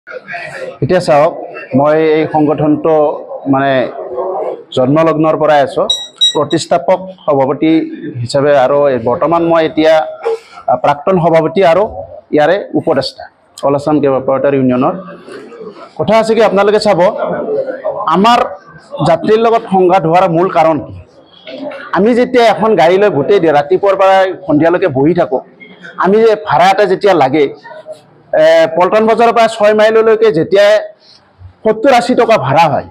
এতিয়া চাওক মই এই সংগঠনটো মানে জন্মলগ্নৰ পৰাই আছো প্ৰতিষ্ঠাপক সভাপতি হিচাপে আৰু বৰ্তমান মই এতিয়া প্ৰাক্তন সভাপতি আৰু ইয়াৰে উপদেষ্টা অল আছাম কেব অপাৰেটৰ ইউনিয়নৰ কথা আছে কি আপোনালোকে চাব আমাৰ যাত্ৰীৰ লগত সংঘাত হোৱাৰ মূল কাৰণ কি আমি যেতিয়া এখন গাড়ী লৈ গোটেই ৰাতিপুৱাৰ পৰা সন্ধিয়ালৈকে বহি থাকো আমি যে ভাড়া এটা যেতিয়া লাগে পল্টন বজাৰৰ পৰা 6 মাইললৈকে যেতিয়া 70-80 টকা ভাড়া হয়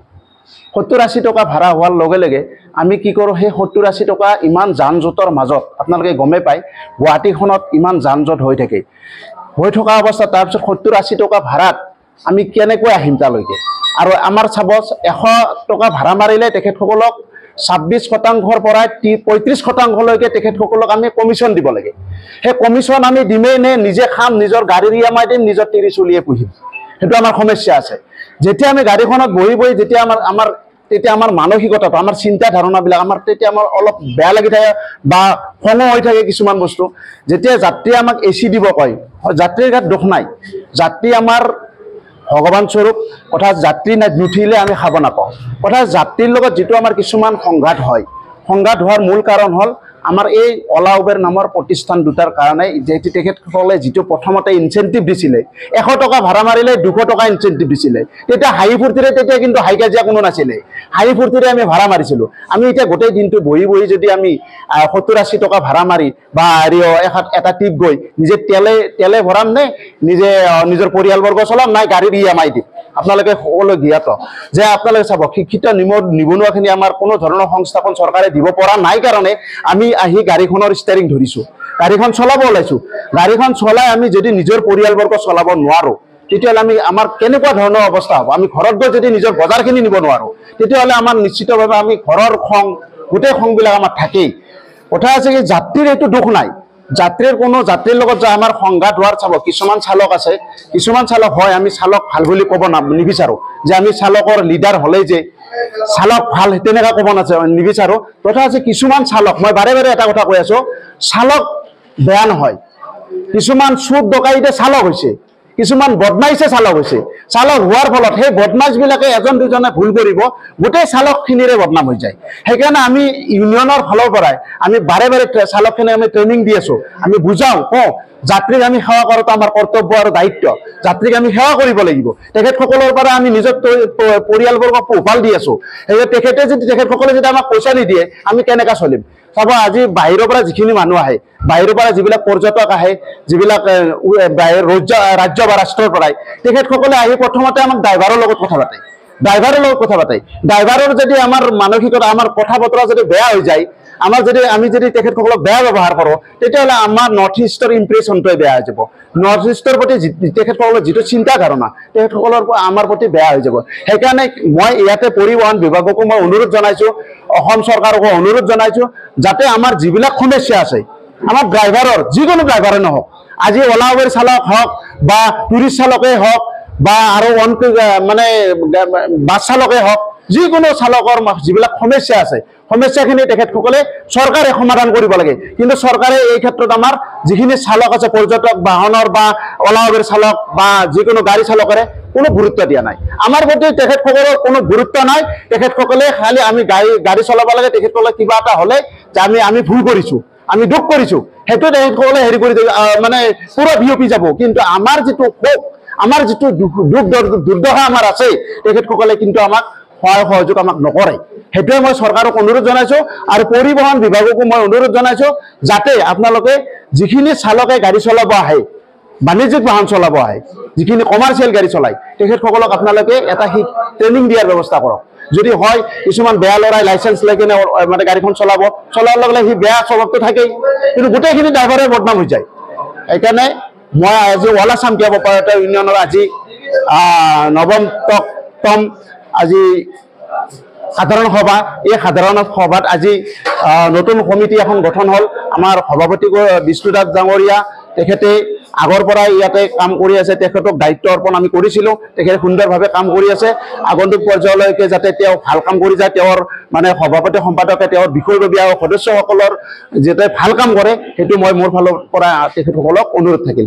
70-80 টকা ভাড়া হোৱাৰ লগে লগে আমি কি কৰোঁ সেই 70-80 টকা ইমান যান জঁটৰ মাজত আপোনালোকে গমে পায় গুৱাহাটীখনত ইমান যান জঁট হৈ থাকে হৈ থকা অৱস্থাত তাৰপিছত 70-80 টকা ভাড়াত আমি কেনেকৈ আহিম তালৈকে আৰু আমাৰ চাব 100 টকা ভাড়া মাৰিলে তেখেতসকলক 26% পৰা 35%লৈকে তেখেতসকলক আমি কমিশ্যন দিব লাগে সেই কমিশ্যন আমি দিমেই নে নিজে খাম নিজৰ গাড়ীৰ ইএমআই দিম নিজৰ তিৰি চলিয়ে পুহিম সেইটো আমাৰ সমস্যা আছে যেতিয়া আমি গাড়ীখনত বহি বহি যেতিয়া তেতিয়া আমাৰ মানসিকতাটো আমাৰ চিন্তা ধাৰণাবিলাক আমাৰ তেতিয়া আমাৰ অলপ বেয়া লাগি থাকে বা খং হৈ থাকে কিছুমান বস্তু যেতিয়া যাত্ৰী আমাক এচি দিব কয় যাত্ৰীৰ গাত দুখ নাই যাত্ৰী আমাৰ ভগৱান স্বৰূপ কথা যাত্ৰী নুঠিলে আমি খাব নাপাওঁ কথা যাত্ৰীৰ লগত যেটো আমাৰ কিছুমান সংঘাত হয় সংঘাত হোৱাৰ মূল কাৰণ হ'ল আমাৰ এই অলা উবেৰ নামৰ প্ৰতিষ্ঠান দুটাৰ কাৰণে যেটি তেখেতসকলে যেটো প্ৰথমতে ইনচেন্টিভ দিছিলে 100 টকা ভাড়া মাৰিলে 200 টকা ইনচেন্টিভ দিছিলে তেতিয়া হাই ফুৰ্তিৰে তেতিয়া কিন্তু হাই কাজিয়া কোনো নাছিলে হাই ফুৰ্তিৰে আমি ভাড়া মাৰিছিলোঁ আমি এতিয়া গোটেই দিনটো বহি বহি যদি আমি 70-80 টকা ভাড়া মাৰি বা এটা টিপ গৈ নিজে তেলে ভৰাম নে নিজে নিজৰ পৰিয়ালবৰ্গ চলাম নাই গাড়ীৰ ইএমআই দিম আপোনালোকে সকলো জ্ঞাত যে আপোনালোকে চাব শিক্ষিত নিবনুৱাখিনি আমাৰ কোনো ধৰণৰ সংস্থাপন চৰকাৰে দিব পৰা নাই কাৰণে আমি আহি গাড়ীখনৰ ষ্টিয়াৰিং ধৰিছো গাড়ীখন চলাব ওলাইছো গাড়ীখন চলাই আমি যদি নিজৰ পৰিয়ালবৰ্গ চলাব নোৱাৰো তেতিয়াহ'লে আমি আমাৰ কেনেকুৱা ধৰণৰ অৱস্থা হ'ব আমি ঘৰত গৈ যদি নিজৰ বজাৰখিনি নিব নোৱাৰো তেতিয়াহ'লে আমাৰ নিশ্চিতভাৱে আমি ঘৰৰ খং গোটেই খংবিলাক আমাৰ থাকেই কথা আছে কি যাত্ৰীৰ এইটো দুখ নাই যাত্ৰীৰ লগত যে আমাৰ সংঘাত হোৱাৰ চাব কিছুমান চালক আছে কিছুমান চালক হয় আমি চালক ভাল বুলি ক'ব নিবিচাৰো যে আমি চালকৰ লিডাৰ হ'লেই যে চালক ভাল তেনেকা ক'ব নিবিচাৰো কথা আছে কিছুমান চালক মই বাৰে বাৰে এটা কথা কৈ আছো চালক বেয়া নহয় কিছুমান চুট ডকাইতে চালক হৈছে কিছুমান বদমাইছে চালক হৈছে চালক হোৱাৰ ফলত সেই বদমাইছবিলাকে এজন দুজনে ভুল কৰিব গোটেই চালকখিনিৰে বদনাম হৈ যায় সেইকাৰণে আমি ইউনিয়নৰ ফালৰ পৰাই আমি বাৰে বাৰে চালকখিনি আমি ট্ৰেইনিং দি আছো আমি বুজাওঁ যাত্ৰীক আমি সেৱা কৰাটো আমাৰ কৰ্তব্য আৰু দায়িত্ব যাত্ৰীক আমি সেৱা কৰিব লাগিব তেখেতসকলৰ পৰা আমি নিজৰ পৰিয়ালবৰ্গক পোহপাল দি আছো তেখেতসকলে যদি আমাক পইচা নিদিয়ে আমি কেনেকৈ চলিম চাব আজি বাহিৰৰ পৰা যিখিনি মানুহ আহে বাহিৰৰ পৰা যিবিলাক পৰ্যটক আহে যিবিলাক ৰাজ্য বা ৰাষ্ট্ৰৰ পৰাই তেখেতসকলে আহি প্ৰথমতে আমাক ড্ৰাইভাৰৰ লগত কথা পাতে ড্ৰাইভাৰৰ যদি আমাৰ মানসিকতা আমাৰ কথা বতৰা যদি বেয়া হৈ যায় আমি যদি তেখেতসকলক বেয়া ব্যৱহাৰ কৰোঁ তেতিয়াহ'লে আমাৰ নৰ্থ ইষ্টৰ ইম্প্ৰেশ্যনটোৱে বেয়া হৈ যাব নৰ্থ ইষ্টৰ প্ৰতি তেখেতসকলৰ যিটো চিন্তা ধাৰণা তেখেতসকলৰ আমাৰ প্ৰতি বেয়া হৈ যাব সেইকাৰণে মই ইয়াতে পৰিবহণ বিভাগকো মই অনুৰোধ জনাইছোঁ অসম চৰকাৰকো অনুৰোধ জনাইছোঁ যাতে আমাৰ যিবিলাক সমস্যা আছে আমাৰ ড্ৰাইভাৰৰ যিকোনো ড্ৰাইভাৰে নহওক আজি অলা উবেৰ চালক হওক বা টুৰিষ্ট চালকেই হওক বা আৰু মানে বাছ চালকেই হওক যিকোনো চালকৰ যিবিলাক সমস্যা আছে সমস্যাখিনি তেখেতসকলে চৰকাৰে সমাধান কৰিব লাগে কিন্তু চৰকাৰে এই ক্ষেত্ৰত আমাৰ যিখিনি চালক আছে পৰ্যটক বাহনৰ বা অলা উবেৰ চালক বা যিকোনো গাড়ী চালকৰে কোনো গুৰুত্ব দিয়া নাই আমাৰ প্ৰতি তেখেতসকলৰ কোনো গুৰুত্ব নাই তেখেতসকলে খালি আমি গাড়ী চলাব লাগে তেখেতসকলে কিবা এটা হ'লে যে আমি ভুল কৰিছোঁ আমি দুখ কৰিছোঁ সেইটো তেখেতসকলে হেৰি কৰি মানে পুৰা বিয়পি যাব কিন্তু আমাৰ যিটো শোক আমাৰ যিটো দুখ দুৰ্দশা আমাৰ আছে তেখেতসকলে কিন্তু আমাক সহায় সহযোগ আমাক নকৰে সেইটোৱে মই চৰকাৰক অনুৰোধ জনাইছোঁ আৰু পৰিবহণ বিভাগকো মই অনুৰোধ জনাইছোঁ যাতে আপোনালোকে যিখিনি চালকে গাড়ী চলাব আহে বাণিজ্যিক বাহন চলাব আহে যিখিনি কমাৰ্চিয়েল গাড়ী চলায় তেখেতসকলক আপোনালোকে এটা ট্ৰেইনিং দিয়াৰ ব্যৱস্থা কৰক যদি হয় কিছুমান বেয়া ল'ৰাই লাইচেঞ্চ লৈ কিনে মানে গাড়ীখন চলোৱাৰ লগে লগে সি বেয়া স্বভাৱটো থাকেই কিন্তু গোটেইখিনি ড্ৰাইভাৰে বদনাম হৈ যায় সেইকাৰণে মই আজি অল আছাম কেব অপাৰেটৰ ইউনিয়নৰ আজি 9তম আজি সাধাৰণ সভা এই সাধাৰণ সভাত আজি নতুন সমিতি এখন গঠন হ'ল আমাৰ সভাপতি বিষ্ণুদাস ডাঙৰীয়া তেখেতে আগৰ পৰা ইয়াতে কাম কৰি আছে তেখেতক দায়িত্ব অৰ্পণ আমি কৰিছিলোঁ তেখেতে সুন্দৰভাৱে কাম কৰি আছে আগন্তুক পৰ্যায়লৈকে যাতে তেওঁ ভাল কাম কৰি যায় তেওঁৰ মানে সভাপতি সম্পাদকে তেওঁৰ বিষয়ববীয়া সদস্যসকলৰ যাতে ভাল কাম কৰে সেইটো মই মোৰ ফালৰ পৰা তেখেতসকলক অনুৰোধ থাকিল